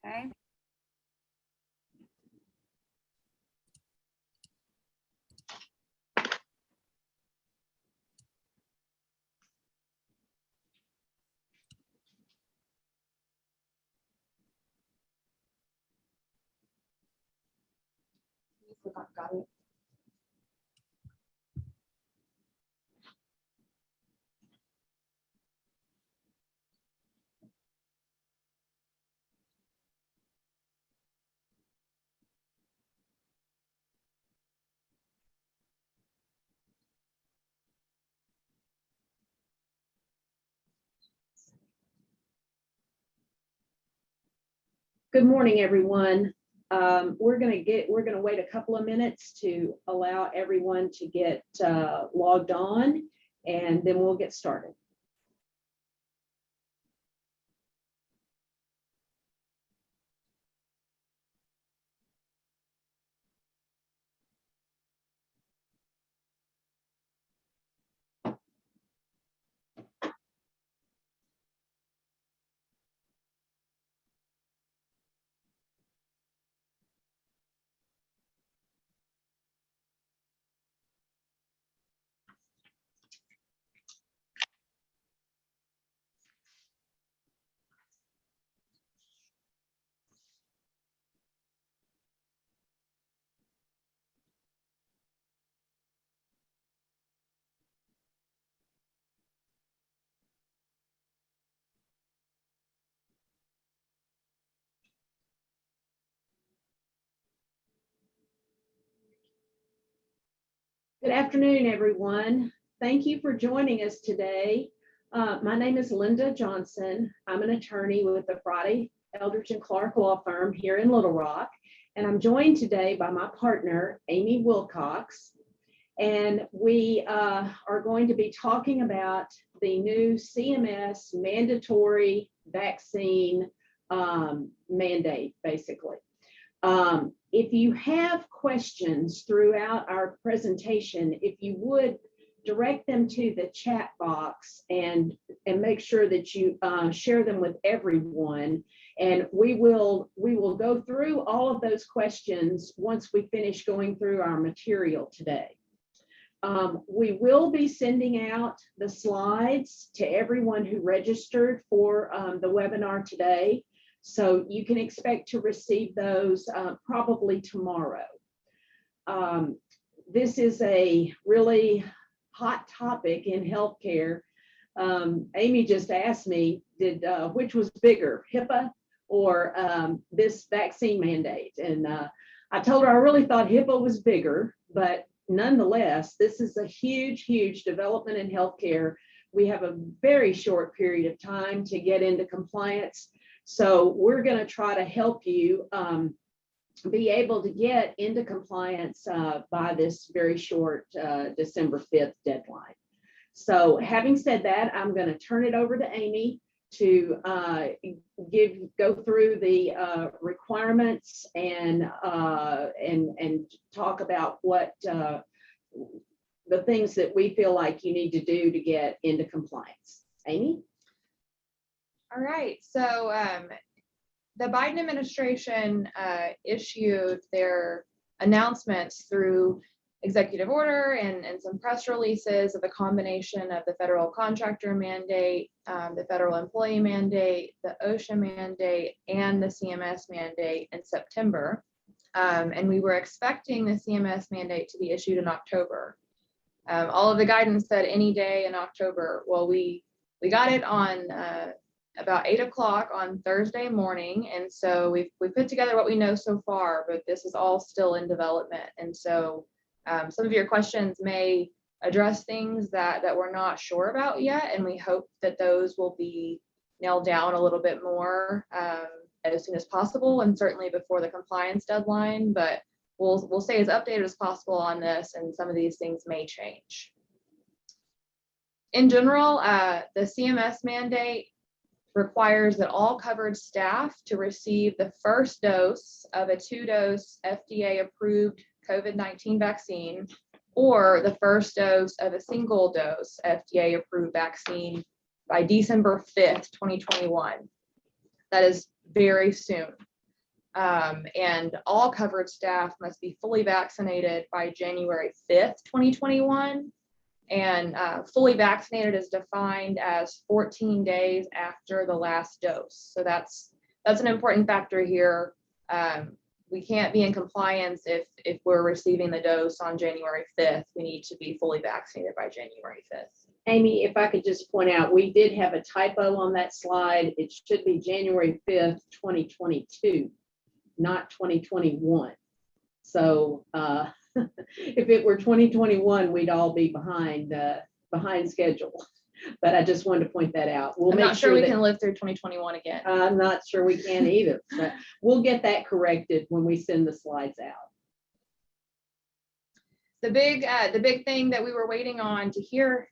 Okay. Got it. Good morning, everyone. We're going to wait a couple of minutes to allow everyone to get logged on, and then we'll get started. Good afternoon, everyone. Thank you for joining us today. My name is Lynda Johnson. I'm an attorney with the Friday, Eldredge & Clark law firm here in Little Rock, and I'm joined today by my partner, Amie Wilcox, and we are going to be talking about the new CMS mandatory vaccine mandate, basically. If you have questions throughout our presentation, if you would direct them to the chat box and make sure that you share them with everyone, and we will go through all of those questions once we finish going through our material today. We will be sending out the slides to everyone who registered for the webinar today. So you can expect to receive those probably tomorrow. This is a really hot topic in healthcare. Amie just asked me, which was bigger, HIPAA or this vaccine mandate? And I told her I really thought HIPAA was bigger, but nonetheless, this is a huge, huge development in healthcare. We have a very short period of time to get into compliance. So we're going to try to help you be able to get into compliance by this very short December 5th deadline. So having said that, I'm going to turn it over to Amie to go through the requirements and talk about what the things that we feel like you need to do to get into compliance. Amie? All right, so the Biden administration issued their announcements through executive order and some press releases of the combination of the federal contractor mandate, the federal employee mandate, the OSHA mandate, and the CMS mandate in September. And we were expecting the CMS mandate to be issued in October. All of the guidance said any day in October. Well, we got it on about 8 o'clock on Thursday morning. And so we put together what we know so far, but this is all still in development. And so some of your questions may address things that we're not sure about yet. And we hope that those will be nailed down a little bit more as soon as possible, and certainly before the compliance deadline, but we'll stay as updated as possible on this, and some of these things may change. In general, the CMS mandate requires that all covered staff to receive the first dose of a 2-dose FDA-approved COVID-19 vaccine or the first dose of a single-dose FDA-approved vaccine by December 5th, 2021. That is very soon. And all covered staff must be fully vaccinated by January 5th, 2021. And fully vaccinated is defined as 14 days after the last dose. So that's an important factor here. We can't be in compliance if we're receiving the dose on January 5th. We need to be fully vaccinated by January 5th. Amy, if I could just point out, we did have a typo on that slide. It should be January 5th, 2022, not 2021. So if it were 2021, we'd all be behind schedule. But I just wanted to point that out. I'm not sure we can live through 2021 again. I'm not sure we can either, but we'll get that corrected when we send the slides out. The big thing that we were waiting on to hear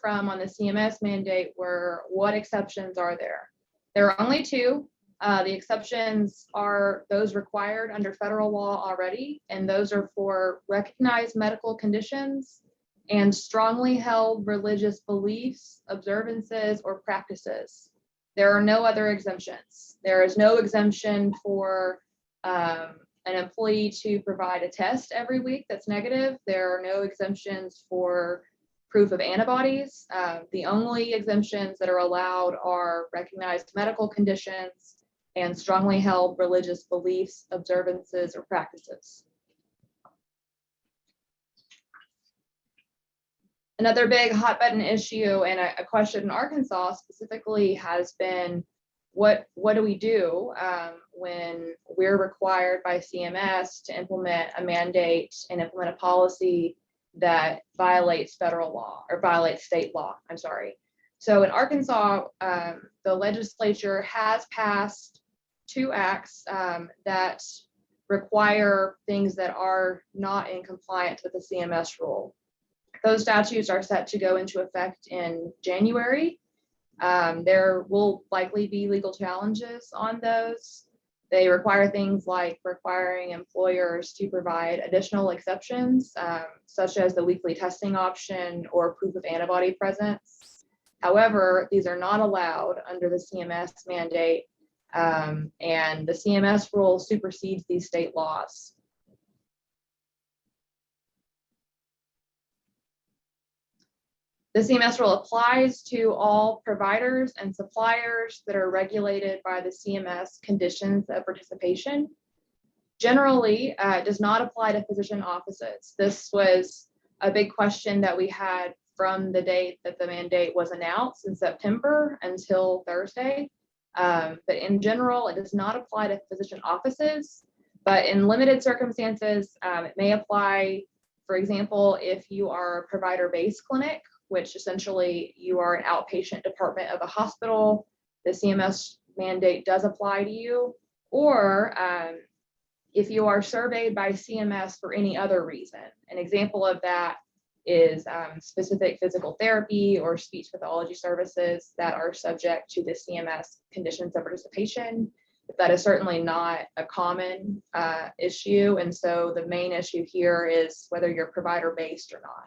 from on the CMS mandate were what exceptions are there. There are only two. The exceptions are those required under federal law already, and those are for recognized medical conditions and strongly held religious beliefs, observances, or practices. There are no other exemptions. There is no exemption for an employee to provide a test every week that's negative. There are no exemptions for proof of antibodies. The only exemptions that are allowed are recognized medical conditions and strongly held religious beliefs, observances, or practices. Another big hot button issue and a question in Arkansas specifically has been, what do we do when we're required by CMS to implement a mandate and implement a policy that violates federal law or violates state law? I'm sorry. So in Arkansas, the legislature has passed 2 acts that require things that are not in compliance with the CMS rule. Those statutes are set to go into effect in January. There will likely be legal challenges on those. They require things like requiring employers to provide additional exceptions, such as the weekly testing option or proof of antibody presence. However, these are not allowed under the CMS mandate, and the CMS rule supersedes these state laws. The CMS rule applies to all providers and suppliers that are regulated by the CMS Conditions of Participation. Generally, it does not apply to physician offices. This was a big question that we had from the date that the mandate was announced in September until Thursday. But in general, it does not apply to physician offices, but in limited circumstances, it may apply, for example, if you are a provider-based clinic, which essentially you are an outpatient department of a hospital, the CMS mandate does apply to you, or if you are surveyed by CMS for any other reason. An example of that is specific physical therapy or speech pathology services that are subject to the CMS Conditions of Participation. But that is certainly not a common issue, and so the main issue here is whether you're provider-based or not.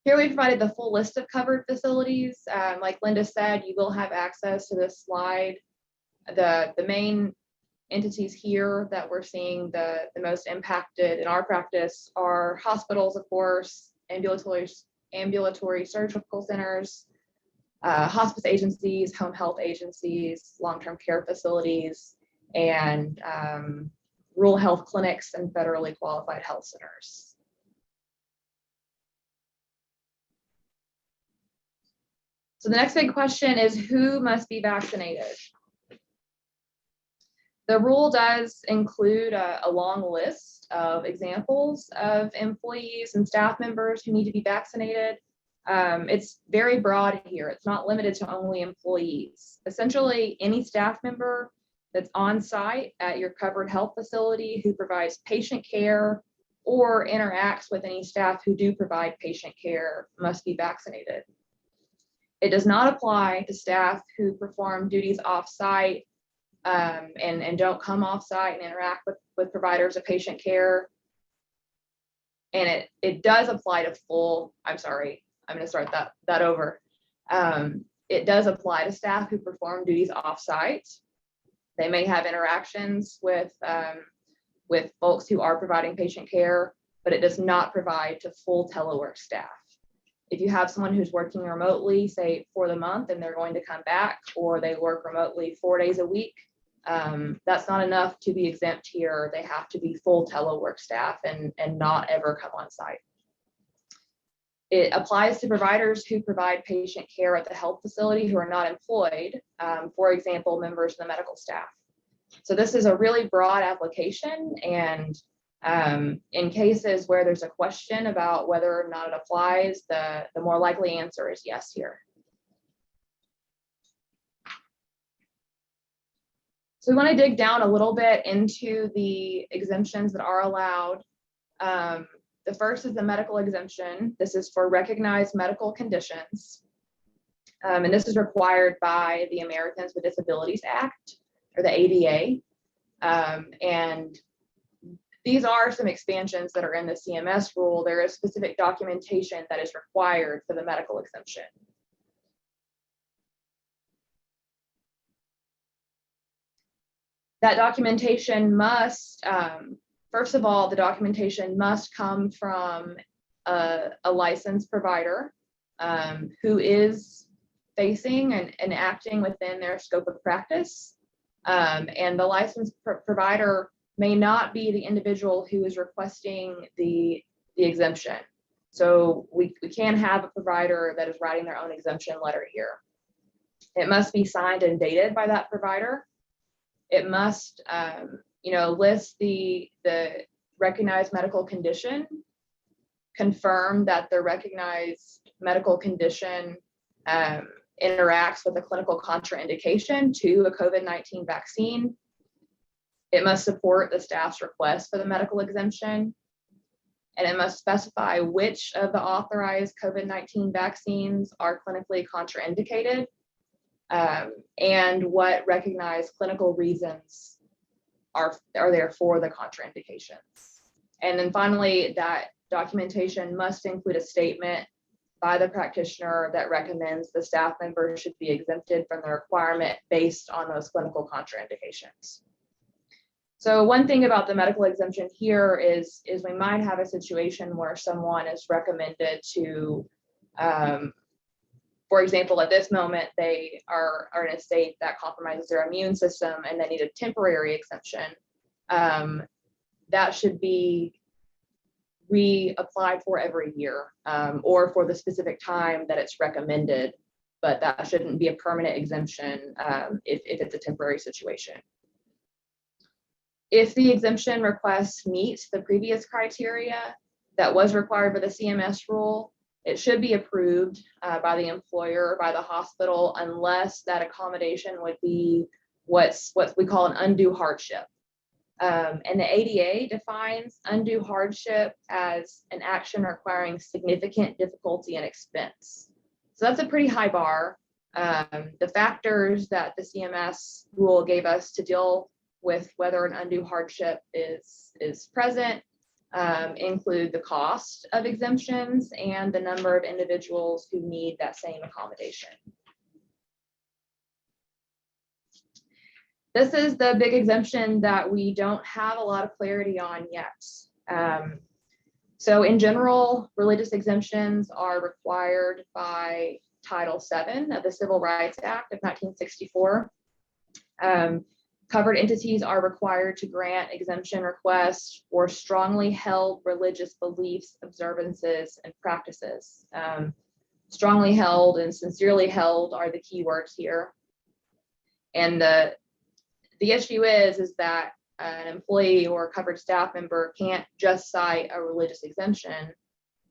Here we provided the full list of covered facilities. Like Lynda said, you will have access to this slide. The main entities here that we're seeing the most impacted in our practice are hospitals, of course, ambulatory surgical centers, hospice agencies, home health agencies, long-term care facilities, and rural health clinics and federally qualified health centers. So the next big question is, who must be vaccinated? The rule does include a long list of examples of employees and staff members who need to be vaccinated. It's very broad here. It's not limited to only employees. Essentially, any staff member that's on site at your covered health facility who provides patient care or interacts with any staff who do provide patient care must be vaccinated. It does not apply to staff who perform duties off-site and don't come off-site and interact with providers of patient care. And it does apply to I'm going to start that over. It does apply to staff who perform duties off-site They may have interactions with folks who are providing patient care, but it does not provide to full telework staff. If you have someone who's working remotely, say for the month, and they're going to come back, or they work remotely 4 days a week, that's not enough to be exempt here. They have to be full telework staff and not ever come on site. It applies to providers who provide patient care at the health facility who are not employed, for example, members of the medical staff. So this is a really broad application, and in cases where there's a question about whether or not it applies, the more likely answer is yes here. So we want to dig down a little bit into the exemptions that are allowed. The first is the medical exemption. This is for recognized medical conditions. And this is required by the Americans with Disabilities Act, or the ADA. And these are some expansions that are in the CMS rule. There is specific documentation that is required for the medical exemption. That documentation must, first of all, the documentation must come from a licensed provider who is facing and acting within their scope of practice. And the licensed provider may not be the individual who is requesting the exemption. So we can't have a provider that is writing their own exemption letter here. It must be signed and dated by that provider. It must, list the recognized medical condition, confirm that the recognized medical condition interacts with a clinical contraindication to a COVID-19 vaccine. It must support the staff's request for the medical exemption, and it must specify which of the authorized COVID-19 vaccines are clinically contraindicated, and what recognized clinical reasons are there for the contraindications. And then finally, that documentation must include a statement by the practitioner that recommends the staff member should be exempted from the requirement based on those clinical contraindications. So one thing about the medical exemption here is we might have a situation where someone is recommended to, for example, at this moment, they are in a state that compromises their immune system and they need a temporary exemption. That should be reapplied for every year, or for the specific time that it's recommended, but that shouldn't be a permanent exemption if it's a temporary situation. If the exemption request meets the previous criteria that was required by the CMS rule, it should be approved by the employer or by the hospital, unless that accommodation would be what we call an undue hardship. And the ADA defines undue hardship as an action requiring significant difficulty and expense. So that's a pretty high bar. The factors that the CMS rule gave us to deal with whether an undue hardship is present include the cost of exemptions and the number of individuals who need that same accommodation. This is the big exemption that we don't have a lot of clarity on yet. So in general, religious exemptions are required by Title VII of the Civil Rights Act of 1964. Covered entities are required to grant exemption requests for strongly held religious beliefs, observances, and practices. Strongly held and sincerely held are the key words here. And the issue is that an employee or covered staff member can't just cite a religious exemption.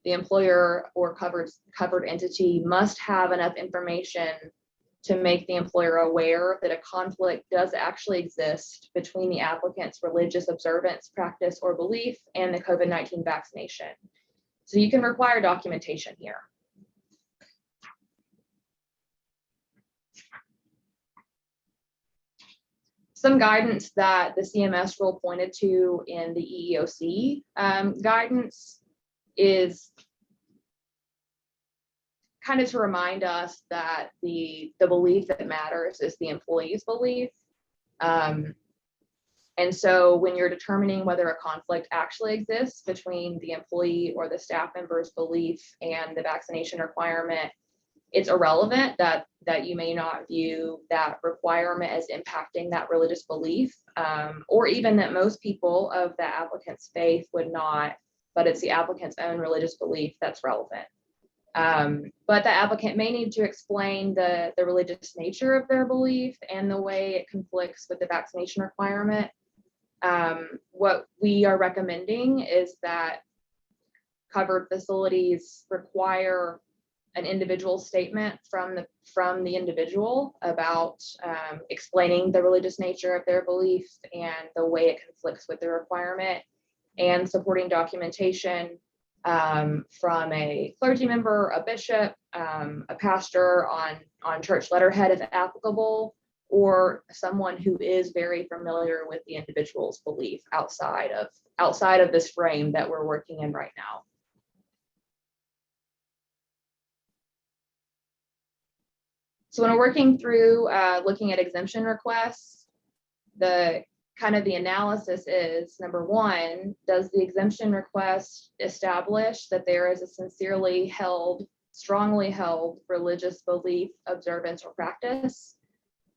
The employer or covered entity must have enough information to make the employer aware that a conflict does actually exist between the applicant's religious observance, practice, or belief and the COVID-19 vaccination. So you can require documentation here. Some guidance that the CMS rule pointed to in the EEOC guidance is kind of to remind us that the belief that matters is the employee's belief. And so when you're determining whether a conflict actually exists between the employee or the staff member's belief and the vaccination requirement, it's irrelevant that you may not view that requirement as impacting that religious belief, or even that most people of the applicant's faith would not, but it's the applicant's own religious belief that's relevant. But the applicant may need to explain the religious nature of their belief and the way it conflicts with the vaccination requirement. What we are recommending is that covered facilities require an individual statement from the individual about explaining the religious nature of their belief and the way it conflicts with the requirement, and supporting documentation from a clergy member, a bishop, a pastor on church letterhead if applicable, or someone who is very familiar with the individual's belief outside of this frame that we're working in right now. So when we're working through looking at exemption requests, the analysis is, number one, does the exemption request establish that there is a sincerely held, strongly held religious belief, observance, or practice?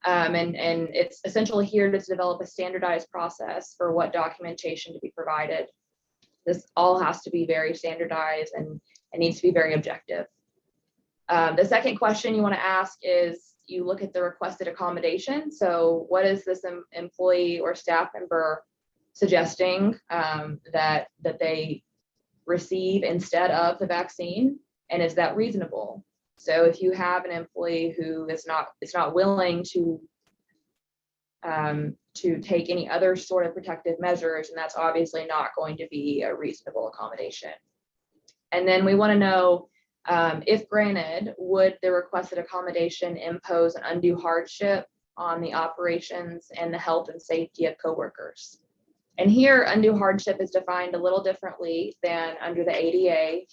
And it's essentially here to develop a standardized process for what documentation to be provided. This all has to be very standardized and it needs to be very objective. The second question you want to ask is, you look at the requested accommodation. So what is this employee or staff member suggesting that they receive instead of the vaccine, and is that reasonable? So if you have an employee who is not willing to take any other sort of protective measures, and that's obviously not going to be a reasonable accommodation. And then we want to know, if granted, would the requested accommodation impose an undue hardship on the operations and the health and safety of coworkers? And here, undue hardship is defined a little differently than under the ADA.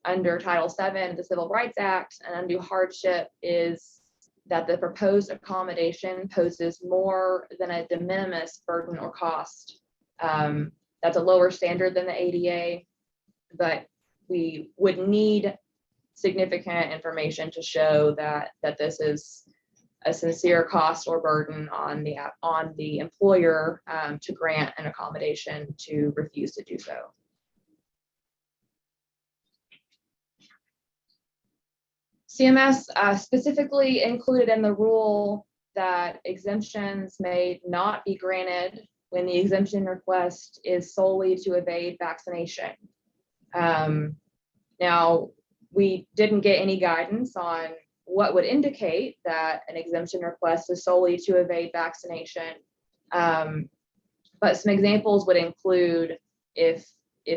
Under Title VII of the Civil Rights Act, an undue hardship is that the proposed accommodation poses more than a de minimis burden or cost. That's a lower standard than the ADA, but we would need significant information to show that this is a sincere cost or burden on the employer to grant an accommodation to refuse to do so. CMS specifically included in the rule that exemptions may not be granted when the exemption request is solely to evade vaccination. Now, we didn't get any guidance on what would indicate that an exemption request is solely to evade vaccination. But some examples would include if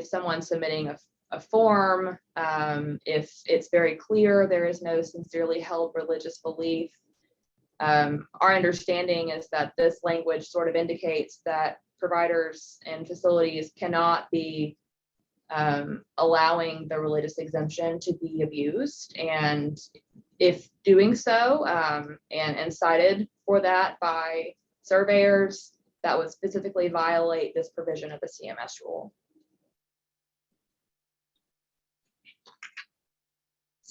someone's submitting a form, if it's very clear there is no sincerely held religious belief. Our understanding is that this language sort of indicates that providers and facilities cannot be allowing the religious exemption to be abused, and if doing so and cited for that by surveyors, that would specifically violate this provision of the CMS rule.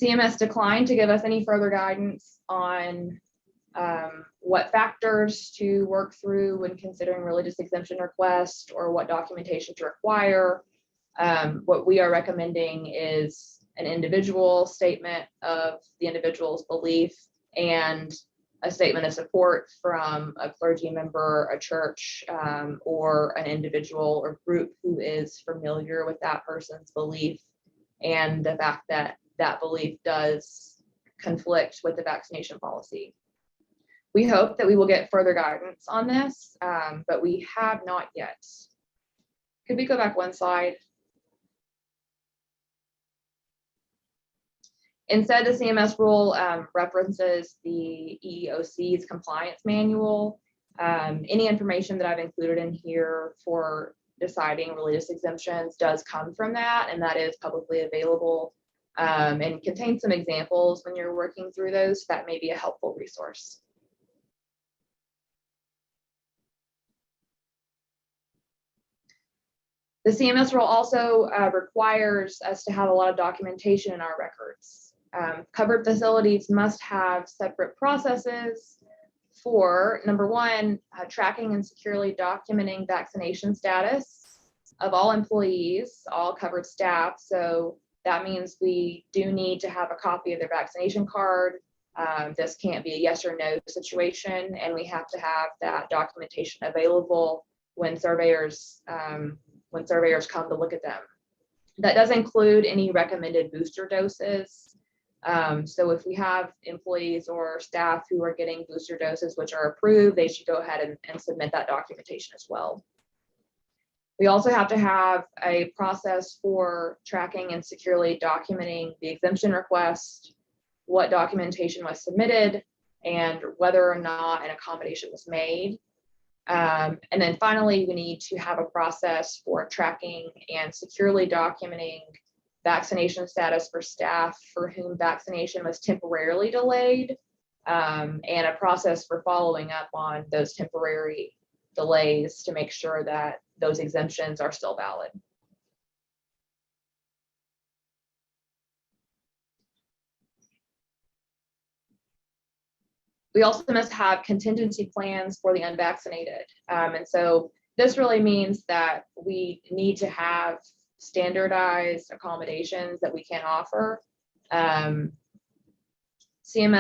CMS declined to give us any further guidance on what factors to work through when considering religious exemption requests or what documentation to require. What we are recommending is an individual statement of the individual's belief and a statement of support from a clergy member, a church, or an individual or group who is familiar with that person's belief and the fact that that belief does conflict with the vaccination policy. We hope that we will get further guidance on this, but we have not yet. Could we go back one slide? Instead, the CMS rule references the EEOC's compliance manual. Any information that I've included in here for deciding religious exemptions does come from that, and that is publicly available and contains some examples when you're working through those. That may be a helpful resource. The CMS rule also requires us to have a lot of documentation in our records. Covered facilities must have separate processes for, number one, tracking and securely documenting vaccination status of all employees, all covered staff. So that means we do need to have a copy of their vaccination card. This can't be a yes or no situation, and we have to have that documentation available when surveyors come to look at them. That does include any recommended booster doses. So if we have employees or staff who are getting booster doses which are approved, they should go ahead and submit that documentation as well. We also have to have a process for tracking and securely documenting the exemption request, what documentation was submitted, and whether or not an accommodation was made. And then finally, we need to have a process for tracking and securely documenting vaccination status for staff for whom vaccination was temporarily delayed, and a process for following up on those temporary delays to make sure that those exemptions are still valid. We also must have contingency plans for the unvaccinated. And so this really means that we need to have standardized accommodations that we can offer. CMS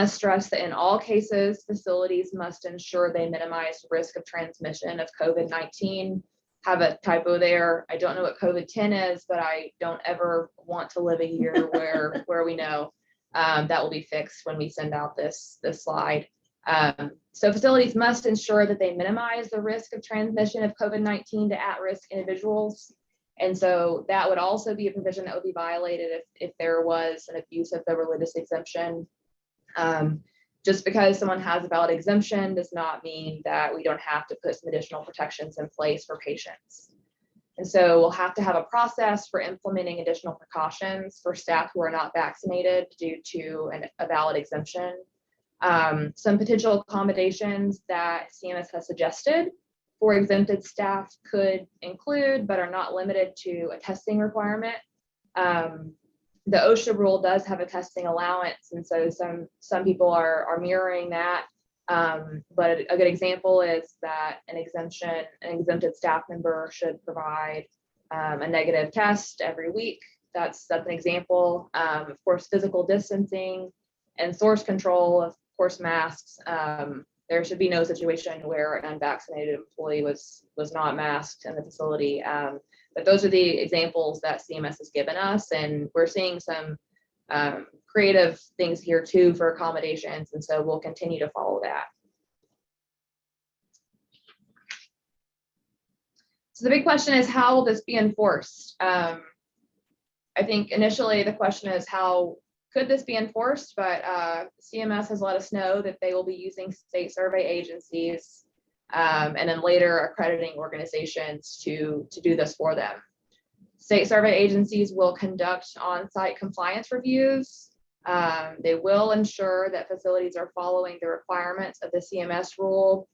stressed that in all cases, facilities must ensure they minimize risk of transmission of COVID-19. Have a typo there. I don't know what COVID-10 is, but I don't ever want to live a year where we know. That will be fixed when we send out this slide. So facilities must ensure that they minimize the risk of transmission of COVID-19 to at-risk individuals. And so that would also be a provision that would be violated if there was an abuse of the religious exemption. Just because someone has a valid exemption does not mean that we don't have to put some additional protections in place for patients. And so we'll have to have a process for implementing additional precautions for staff who are not vaccinated due to a valid exemption. Some potential accommodations that CMS has suggested for exempted staff could include, but are not limited to, a testing requirement. The OSHA rule does have a testing allowance, and so some people are mirroring that. But a good example is that an exempted staff member should provide a negative test every week. That's an example. Of course, physical distancing and source control, of course, masks. There should be no situation where an unvaccinated employee was not masked in the facility. But those are the examples that CMS has given us, and we're seeing some creative things here too for accommodations, and so we'll continue to follow that. So the big question is, how will this be enforced? I think initially the question is, how could this be enforced? But CMS has let us know that they will be using state survey agencies and then later accrediting organizations to do this for them. State survey agencies will conduct on-site compliance reviews. They will ensure that facilities are following the requirements of the CMS rule.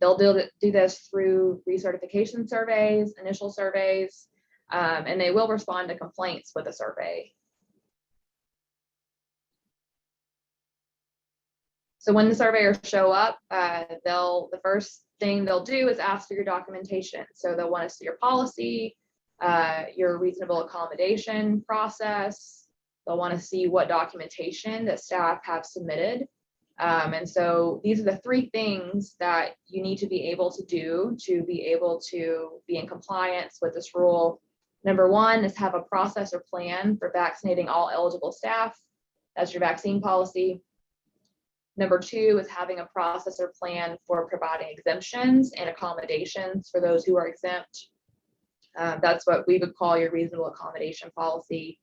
They'll do this through recertification surveys, initial surveys, and they will respond to complaints with a survey. So when the surveyors show up, the first thing they'll do is ask for your documentation. So they'll want to see your policy, your reasonable accommodation process. They'll want to see what documentation that staff have submitted. And so these are the three things that you need to be able to do to be able to be in compliance with this rule. Number one is have a process or plan for vaccinating all eligible staff. That's your vaccine policy. Number two is having a process or plan for providing exemptions and accommodations for those who are exempt. That's what we would call your reasonable accommodation policy,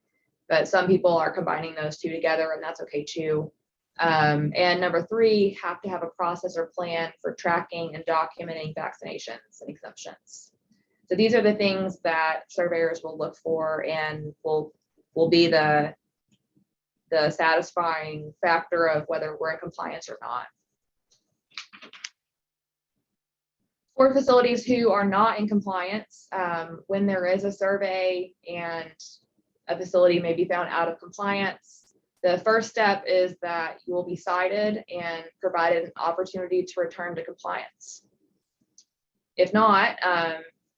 but some people are combining those two together, and that's okay too. And number three, have to have a process or plan for tracking and documenting vaccinations and exemptions. So these are the things that surveyors will look for and will be the satisfying factor of whether we're in compliance or not. For facilities who are not in compliance, when there is a survey and a facility may be found out of compliance, the first step is that you will be cited and provided an opportunity to return to compliance. If not,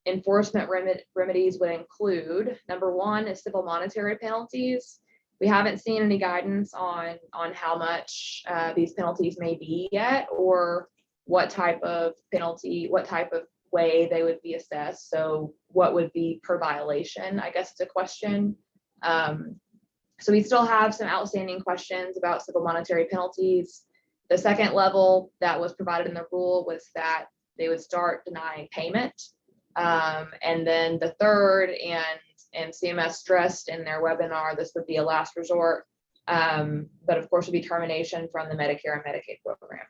enforcement remedies would include, number one is civil monetary penalties. We haven't seen any guidance on how much these penalties may be yet, or what type of penalty, what type of way they would be assessed. So what would be per violation, I guess it's a question. So we still have some outstanding questions about civil monetary penalties. The second level that was provided in the rule was that they would start denying payment. And then the third, and CMS stressed in their webinar, this would be a last resort, but of course would be termination from the Medicare and Medicaid program.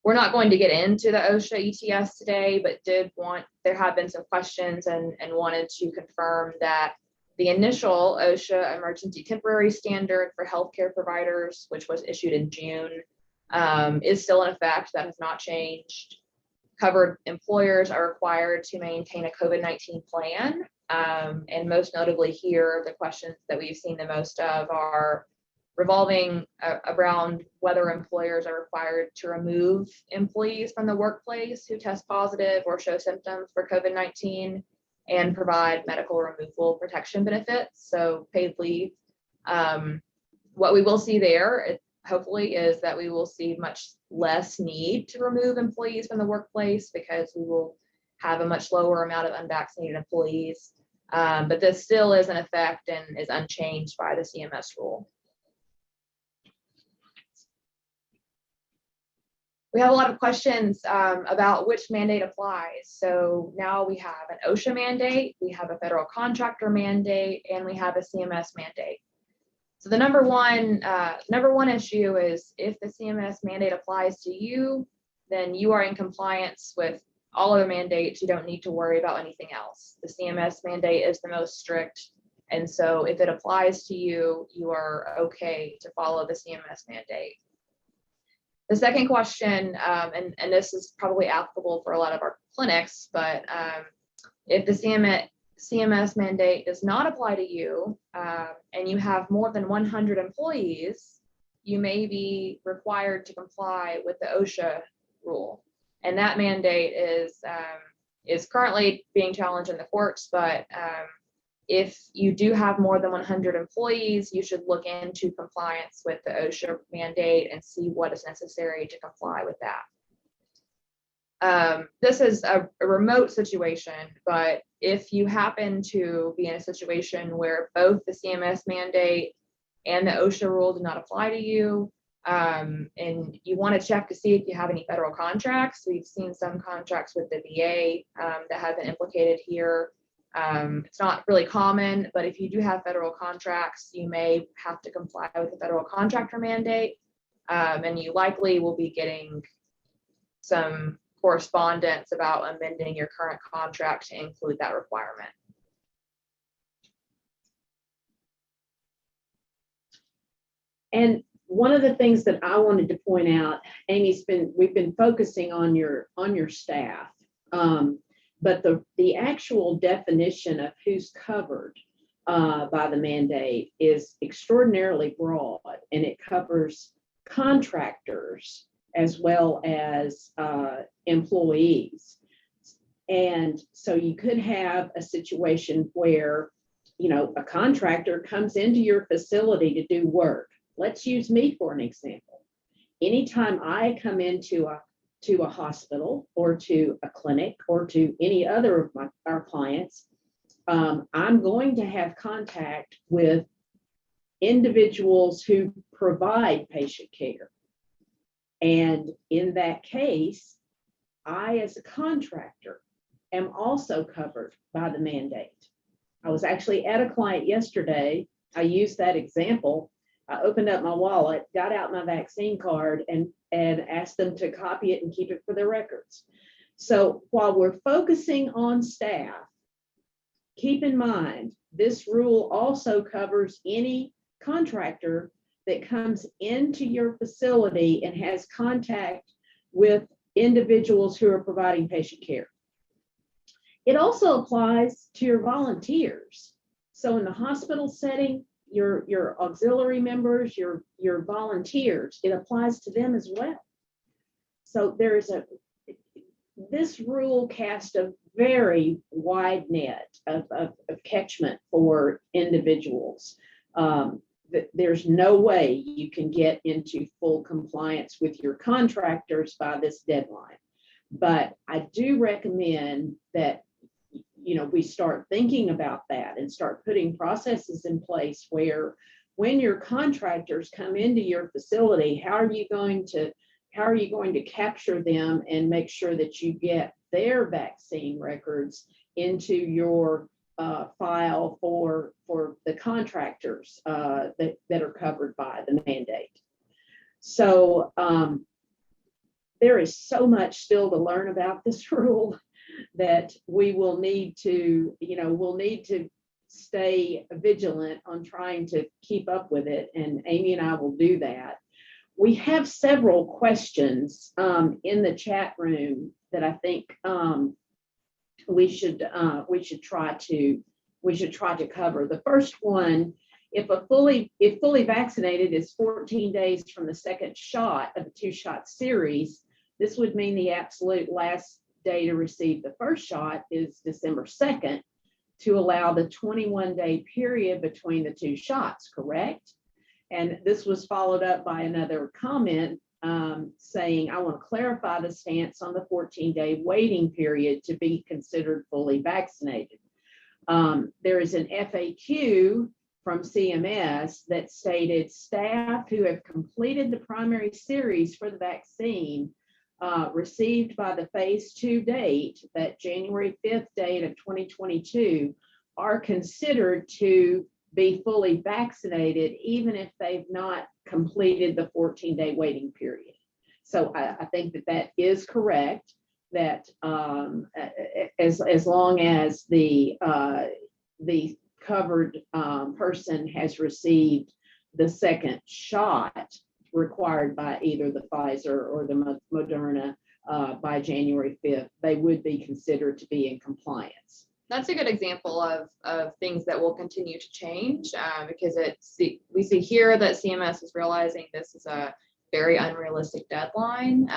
We're not going to get into the OSHA ETS today, but there have been some questions and wanted to confirm that the initial OSHA emergency temporary standard for healthcare providers, which was issued in June, is still in effect. That has not changed. Covered employers are required to maintain a COVID-19 plan. And most notably here, the questions that we've seen the most of are revolving around whether employers are required to remove employees from the workplace who test positive or show symptoms for COVID-19 and provide medical removal protection benefits, so paid leave. What we will see there, hopefully, is that we will see much less need to remove employees from the workplace because we will have a much lower amount of unvaccinated employees. But this still is in effect and is unchanged by the CMS rule. We have a lot of questions about which mandate applies. So now we have an OSHA mandate, we have a federal contractor mandate, and we have a CMS mandate. So the number one issue is if the CMS mandate applies to you, then you are in compliance with all other mandates. You don't need to worry about anything else. The CMS mandate is the most strict. And so if it applies to you, you are okay to follow the CMS mandate. The second question, and this is probably applicable for a lot of our clinics, but if the CMS mandate does not apply to you and you have more than 100 employees, you may be required to comply with the OSHA rule. And that mandate is currently being challenged in the courts, but if you do have more than 100 employees, you should look into compliance with the OSHA mandate and see what is necessary to comply with that. This is a remote situation, but if you happen to be in a situation where both the CMS mandate and the OSHA rule do not apply to you, and you want to check to see if you have any federal contracts, we've seen some contracts with the VA that have been implicated here. It's not really common, but if you do have federal contracts, you may have to comply with the federal contractor mandate, and you likely will be getting some correspondence about amending your current contract to include that requirement. And one of the things that I wanted to point out, Amie's we've been focusing on your staff. But the actual definition of who's covered by the mandate is extraordinarily broad, and it covers contractors as well as employees. And so you could have a situation where, a contractor comes into your facility to do work. Let's use me for an example. Anytime I come into a hospital or to a clinic or to any other of our clients, I'm going to have contact with individuals who provide patient care. And in that case, I, as a contractor, am also covered by the mandate. I was actually at a client yesterday. I used that example. I opened up my wallet, got out my vaccine card, and asked them to copy it and keep it for their records. So while we're focusing on staff, keep in mind, this rule also covers any contractor that comes into your facility and has contact with individuals who are providing patient care. It also applies to your volunteers. So in the hospital setting, your auxiliary members, your volunteers, it applies to them as well. So this rule casts a very wide net of catchment for individuals. There's no way you can get into full compliance with your contractors by this deadline. But I do recommend that we start thinking about that and start putting processes in place where when your contractors come into your facility, how are you going to capture them and make sure that you get their vaccine records into your file for the contractors that are covered by the mandate. So there is so much still to learn about this rule that we will need to, we'll need to stay vigilant on trying to keep up with it. And Amie and I will do that. We have several questions in the chat room that I think we should try to cover. The first one, if fully vaccinated is 14 days from the second shot of a 2-shot series, this would mean the absolute last day to receive the first shot is December 2nd to allow the 21-day period between the 2 shots, correct? And this was followed up by another comment saying, I want to clarify the stance on the 14-day waiting period to be considered fully vaccinated. There is an FAQ from CMS that stated staff who have completed the primary series for the vaccine received by the phase 2 date, that January 5th date of 2022, are considered to be fully vaccinated, even if they've not completed the 14-day waiting period. So I think that is correct, that as long as the covered person has received the second shot required by either the Pfizer or the Moderna by January 5th, they would be considered to be in compliance. That's a good example of things that will continue to change because we see here that CMS is realizing this is a very unrealistic deadline.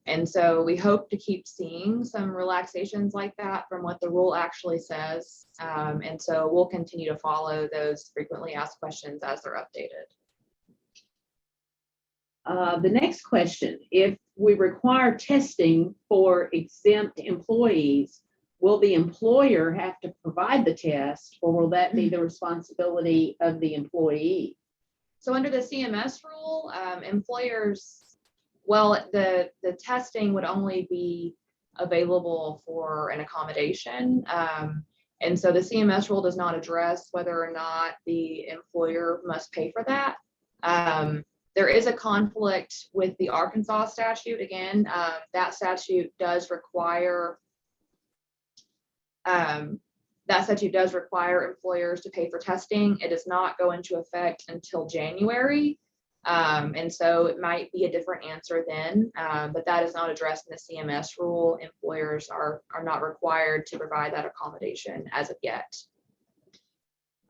And so we hope to keep seeing some relaxations like that from what the rule actually says. And so we'll continue to follow those frequently asked questions as they're updated. The next question, if we require testing for exempt employees, will the employer have to provide the test, or will that be the responsibility of the employee? So under the CMS rule, employers, well, the testing would only be available for an accommodation. And so the CMS rule does not address whether or not the employer must pay for that. There is a conflict with the Arkansas statute. Again, that statute does require employers to pay for testing. It does not go into effect until January. And so it might be a different answer then, but that is not addressed in the CMS rule. Employers are not required to provide that accommodation as of yet.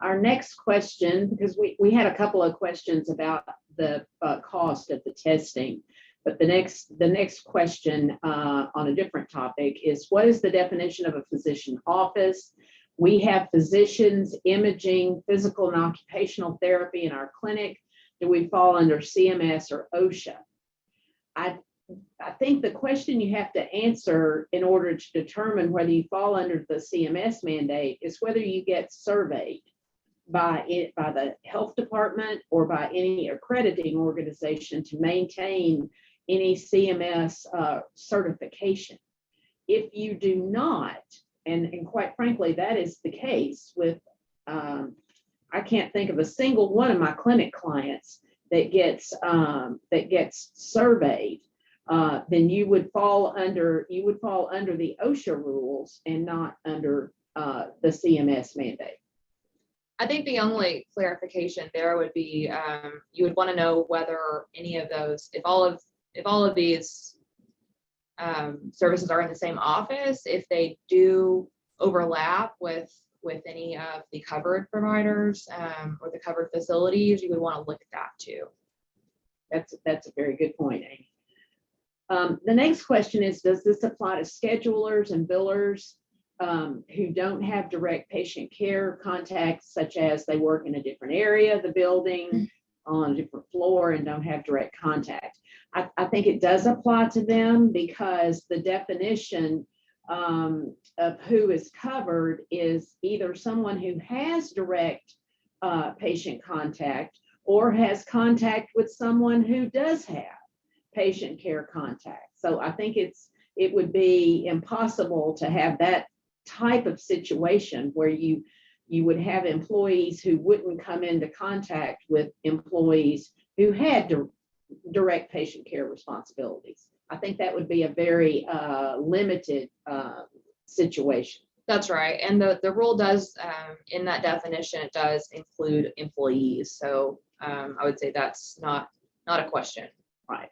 Our next question, because we had a couple of questions about the cost of the testing, but the next question on a different topic is, what is the definition of a physician office? We have physicians, imaging, physical and occupational therapy in our clinic. Do we fall under CMS or OSHA? I think the question you have to answer in order to determine whether you fall under the CMS mandate is whether you get surveyed by the health department or by any accrediting organization to maintain any CMS certification. If you do not, and quite frankly, that is the case with, I can't think of a single one of my clinic clients that gets surveyed, then you would fall under the OSHA rules and not under the CMS mandate. I think the only clarification there would be, you would want to know whether any of those, if all of these services are in the same office, if they do overlap with any of the covered providers or the covered facilities, you would want to look at that too. That's a very good point, Amy. The next question is, does this apply to schedulers and billers who don't have direct patient care contacts, such as they work in a different area of the building, on a different floor, and don't have direct contact? I think it does apply to them, because the definition of who is covered is either someone who has direct patient contact or has contact with someone who does have patient care contact. So I think it would be impossible to have that type of situation where you would have employees who wouldn't come into contact with employees who had direct patient care responsibilities. I think that would be a very limited situation. That's right. And the rule does, in that definition, it does include employees. So I would say that's not a question. Right.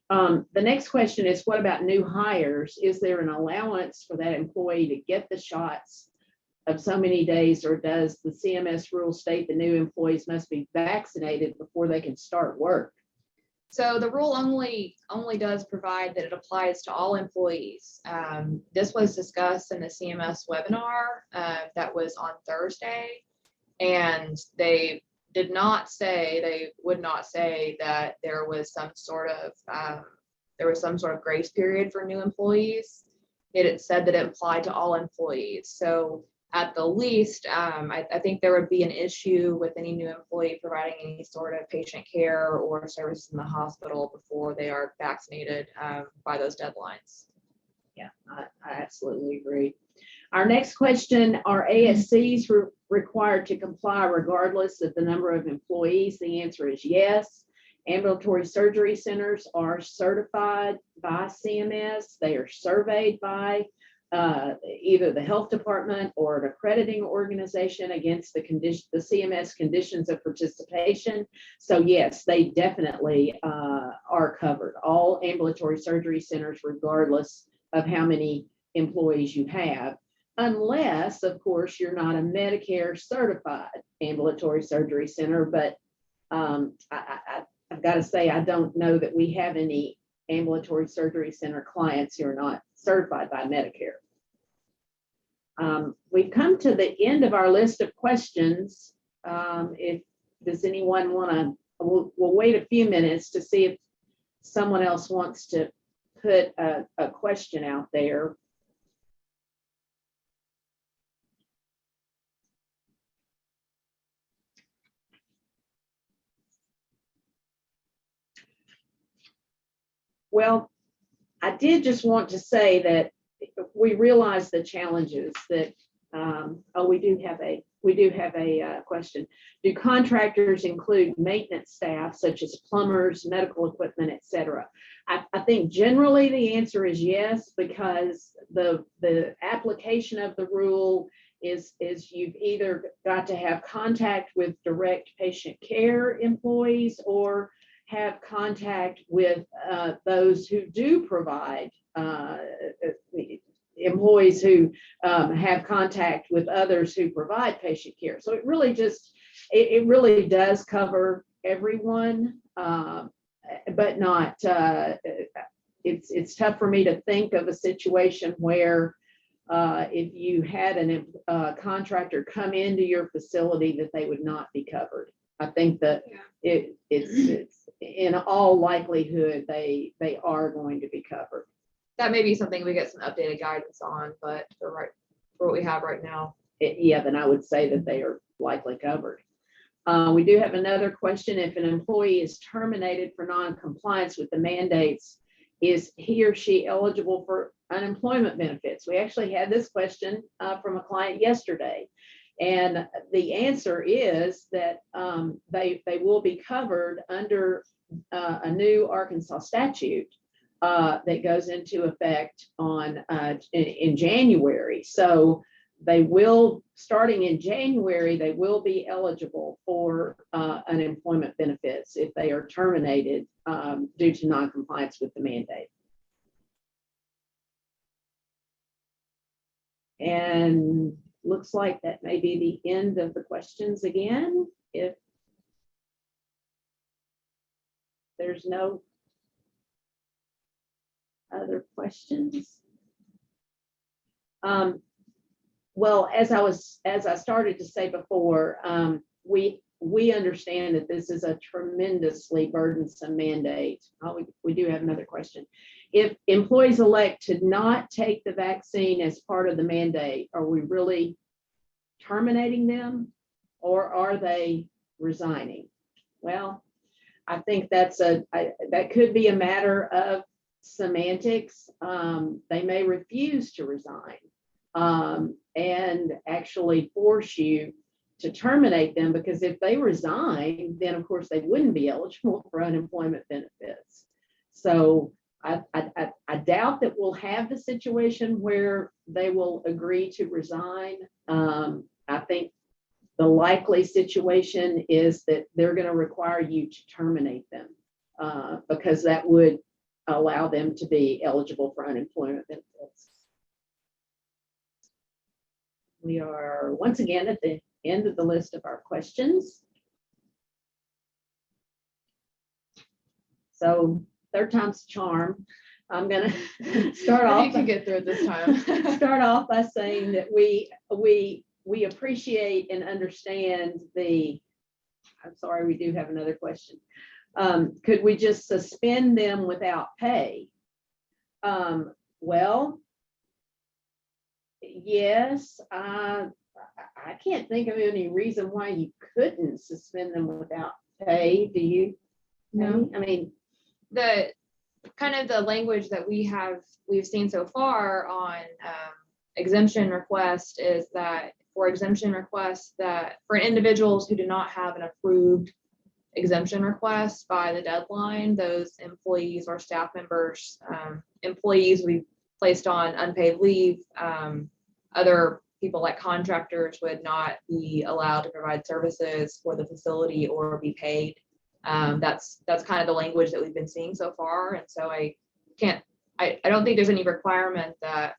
The next question is, what about new hires? Is there an allowance for that employee to get the shots of so many days, or does the CMS rule state the new employees must be vaccinated before they can start work? So the rule only does provide that it applies to all employees. This was discussed in the CMS webinar that was on Thursday, and they would not say that there was some sort of grace period for new employees. It said that it applied to all employees. So at the least, I think there would be an issue with any new employee providing any sort of patient care or services in the hospital before they are vaccinated by those deadlines. Yeah, I absolutely agree. Our next question, are ASCs required to comply regardless of the number of employees? The answer is yes. Ambulatory surgery centers are certified by CMS. They are surveyed by either the health department or an accrediting organization against the CMS Conditions of Participation. So yes, they definitely are covered. All ambulatory surgery centers, regardless of how many employees you have, unless, of course, you're not a Medicare certified ambulatory surgery center. But I've got to say, I don't know that we have any ambulatory surgery center clients who are not certified by Medicare. We've come to the end of our list of questions. Does anyone want to, we'll wait a few minutes to see if someone else wants to put a question out there. Well, I did just want to say that we realize the challenges that, we do have a question. Do contractors include maintenance staff such as plumbers, medical equipment, et cetera? I think generally the answer is yes, because the application of the rule is you've either got to have contact with direct patient care employees or have contact with those who do provide employees who have contact with others who provide patient care. So it really does cover everyone, but not. It's tough for me to think of a situation where if you had a contractor come into your facility that they would not be covered. I think that it's in all likelihood they are going to be covered. That may be something we get some updated guidance on, but for what we have right now, then I would say that they are likely covered. We do have another question. If an employee is terminated for non-compliance with the mandates, is he or she eligible for unemployment benefits? We actually had this question from a client yesterday. And the answer is that they will be covered under a new Arkansas statute that goes into effect in January. So they will starting in January, they will be eligible for unemployment benefits if they are terminated due to noncompliance with the mandate. And looks like that may be the end of the questions again. If there's no other questions. Well, as I started to say before, we understand that this is a tremendously burdensome mandate. We do have another question. If employees elect to not take the vaccine as part of the mandate, are we really terminating them, or are they resigning? Well, I think that could be a matter of semantics. They may refuse to resign and actually force you to terminate them, because if they resign, then of course they wouldn't be eligible for unemployment benefits. So I doubt that we'll have the situation where they will agree to resign. I think the likely situation is that they're going to require you to terminate them because that would allow them to be eligible for unemployment benefits. We are once again at the end of the list of our questions. So third time's a charm. I'm gonna start off. You can get through it this time. Start off by saying that we appreciate and understand the. I'm sorry, we do have another question. Could we just suspend them without pay? Well, yes. I can't think of any reason why you couldn't suspend them without pay. Do you? No. I mean, the kind of the language that we've seen so far on exemption request is that for exemption requests that for individuals who do not have an approved exemption request by the deadline, those employees or staff members, employees we placed on unpaid leave, other people like contractors would not be allowed to provide services for the facility or be paid. That's kind of the language that we've been seeing so far. And so I don't think there's any requirement that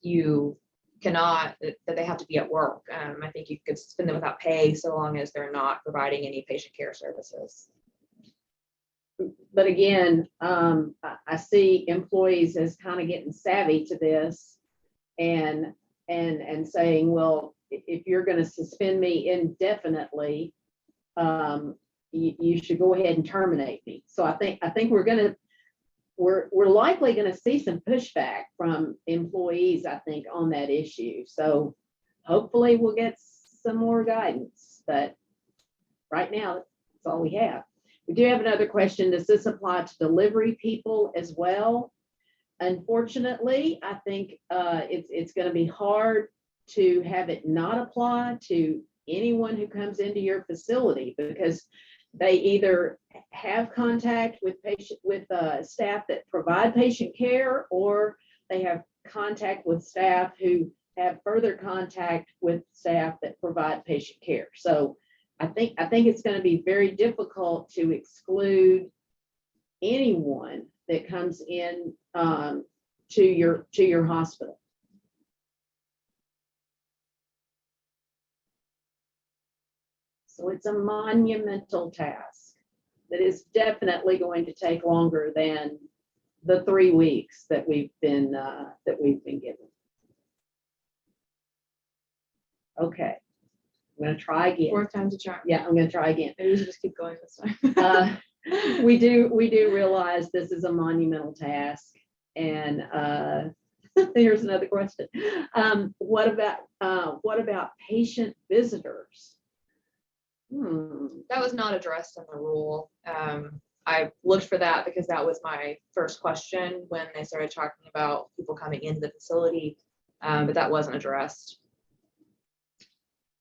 you cannot, that they have to be at work. I think you could suspend them without pay so long as they're not providing any patient care services. But again, I see employees as kind of getting savvy to this and saying, well, if you're going to suspend me indefinitely, you should go ahead and terminate me. So I think we're likely going to see some pushback from employees, I think, on that issue. So hopefully we'll get some more guidance, but right now that's all we have. We do have another question. Does this apply to delivery people as well? Unfortunately, I think it's going to be hard to have it not apply to anyone who comes into your facility, because they either have contact with staff that provide patient care, or they have contact with staff who have further contact with staff that provide patient care. So I think it's going to be very difficult to exclude anyone that comes in to your hospital. So it's a monumental task that is definitely going to take longer than the 3 weeks that we've been given. Okay, I'm going to try again. Fourth time's a charm. Yeah, I'm going to try again. Maybe we should just keep going this time. We do realize this is a monumental task, and here's another question. What about patient visitors? That was not addressed in the rule. I looked for that because that was my first question when they started talking about people coming into the facility, but that wasn't addressed.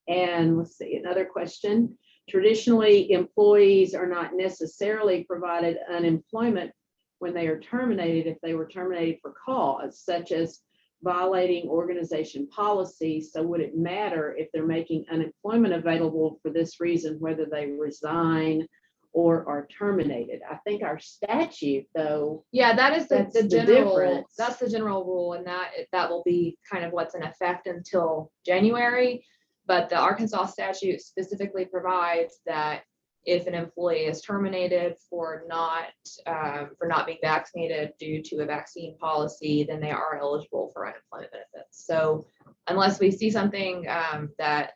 And let's see, another question. Traditionally, employees are not necessarily provided unemployment when they are terminated if they were terminated for cause, such as violating organization policy. So would it matter if they're making unemployment available for this reason, whether they resign or are terminated? I think our statute, though. Yeah, that is That's the the general, difference. that's the general rule, and that will be kind of what's in effect until January. But the Arkansas statute specifically provides that if an employee is terminated for not being vaccinated due to a vaccine policy, then they are eligible for unemployment benefits. So unless we see something that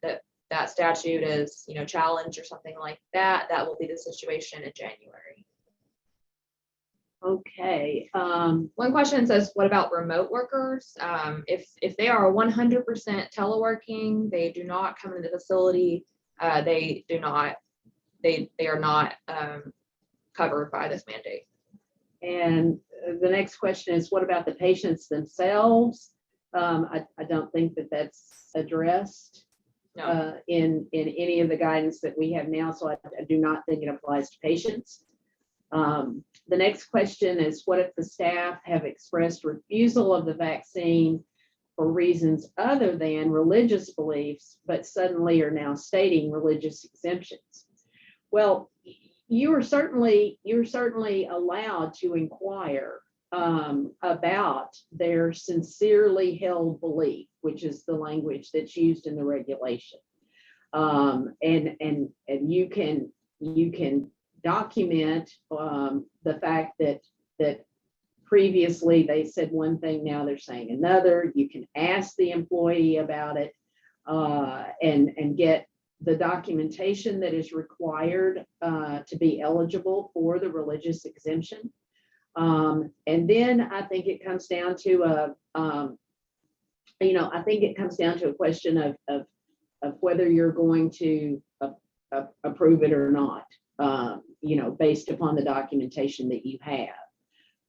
statute is, challenged or something like that, that will be the situation in January. Okay. One question says, what about remote workers? If they are 100% teleworking, they do not come into the facility, they are not covered by this mandate. And the next question is, what about the patients themselves? I don't think that that's addressed No. in any of the guidance that we have now, so I do not think it applies to patients. The next question is, what if the staff have expressed refusal of the vaccine for reasons other than religious beliefs, but suddenly are now stating religious exemptions? Well, you are certainly allowed to inquire about their sincerely held belief, which is the language that's used in the regulation. And you can document the fact that previously they said one thing, now they're saying another. You can ask the employee about it and get the documentation that is required to be eligible for the religious exemption. And then I think it comes down to a question of whether you're going to approve it or not, based upon the documentation that you have.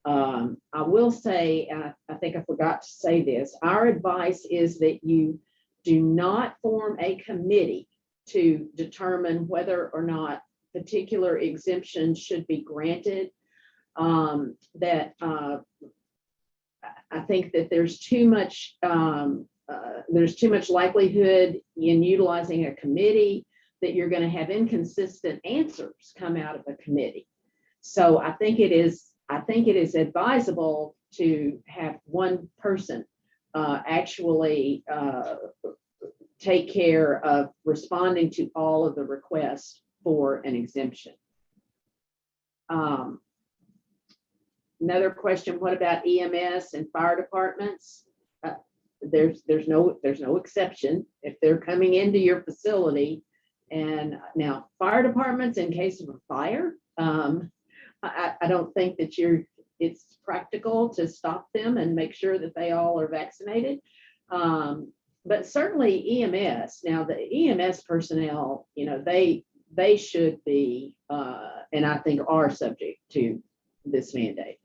I will say, I think I forgot to say this, our advice is that you do not form a committee to determine whether or not particular exemptions should be granted. I think that there's too much likelihood in utilizing a committee that you're going to have inconsistent answers come out of a committee. So I think it is advisable to have one person actually take care of responding to all of the requests for an exemption. Another question, what about EMS and fire departments? There's no exception if they're coming into your facility. And now fire departments, in case of a fire, I don't think that it's practical to stop them and make sure that they all are vaccinated. But certainly EMS, now the EMS personnel, they should be, and I think are subject to this mandate.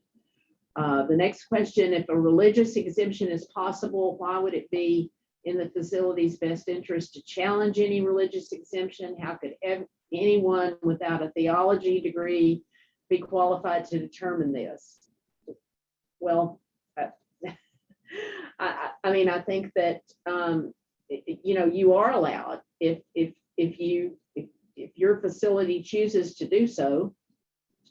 The next question, if a religious exemption is possible, why would it be in the facility's best interest to challenge any religious exemption? How could anyone without a theology degree be qualified to determine this? Well, I think that you are allowed, if your facility chooses to do so,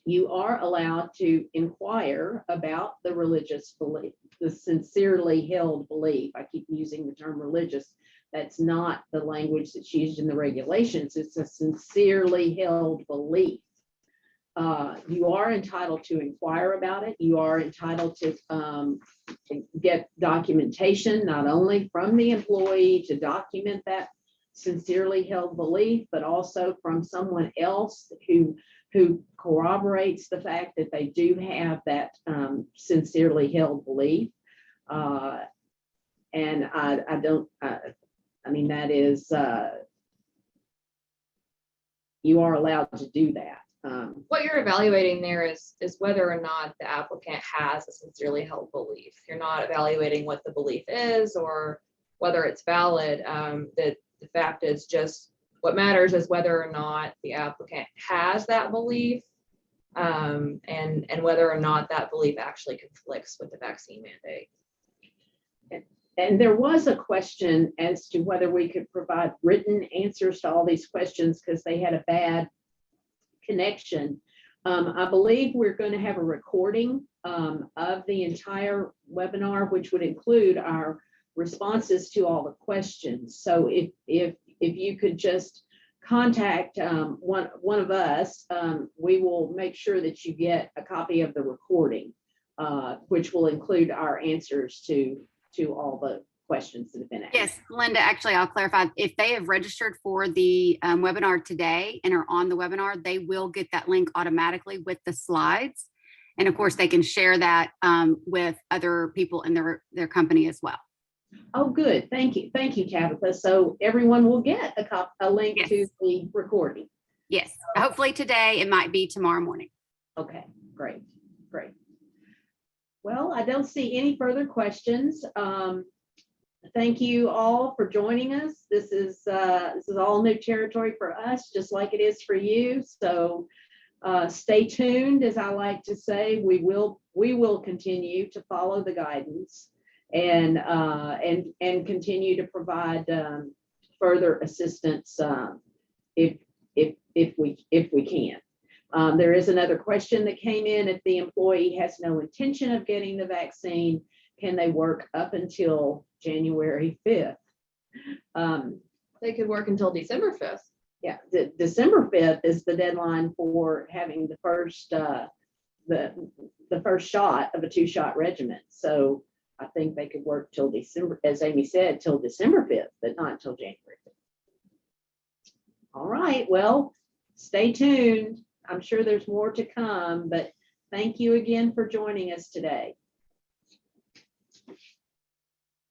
you are allowed to inquire about the religious belief, the sincerely held belief. I keep using the term religious. That's not the language that's used in the regulations. It's a sincerely held belief. You are entitled to inquire about it. You are entitled to get documentation, not only from the employee to document that sincerely held belief, but also from someone else who corroborates the fact that they do have that sincerely held belief. And that is, you are allowed to do that. What you're evaluating there is whether or not the applicant has a sincerely held belief. You're not evaluating what the belief is or whether it's valid. The fact is just what matters is whether or not the applicant has that belief, and whether or not that belief actually conflicts with the vaccine mandate. And there was a question as to whether we could provide written answers to all these questions because they had a bad connection. I believe we're going to have a recording of the entire webinar, which would include our responses to all the questions. So if you could just contact one of us, we will make sure that you get a copy of the recording, which will include our answers to all the questions that have been asked. Yes, Lynda, actually, I'll clarify. If they have registered for the webinar today and are on the webinar, they will get that link automatically with the slides. And of course, they can share that with other people in their company as well. Oh, good. Thank you. Thank you, Tabitha. So everyone will get a link Yes. to the recording. Yes, hopefully today. It might be tomorrow morning. Okay, great, great. Well, I don't see any further questions. Thank you all for joining us. This is all new territory for us, just like it is for you. So stay tuned, as I like to say. We will continue to follow the guidance and continue to provide further assistance if we can. There is another question that came in. If the employee has no intention of getting the vaccine, can they work up until January 5th? They could work until December 5th. Yeah, December 5th is the deadline for having the first shot of a 2-shot regimen. So I think they could work till December, as Amie said, till December 5th, but not until January 5th. All right, well, stay tuned. I'm sure there's more to come, but thank you again for joining us today.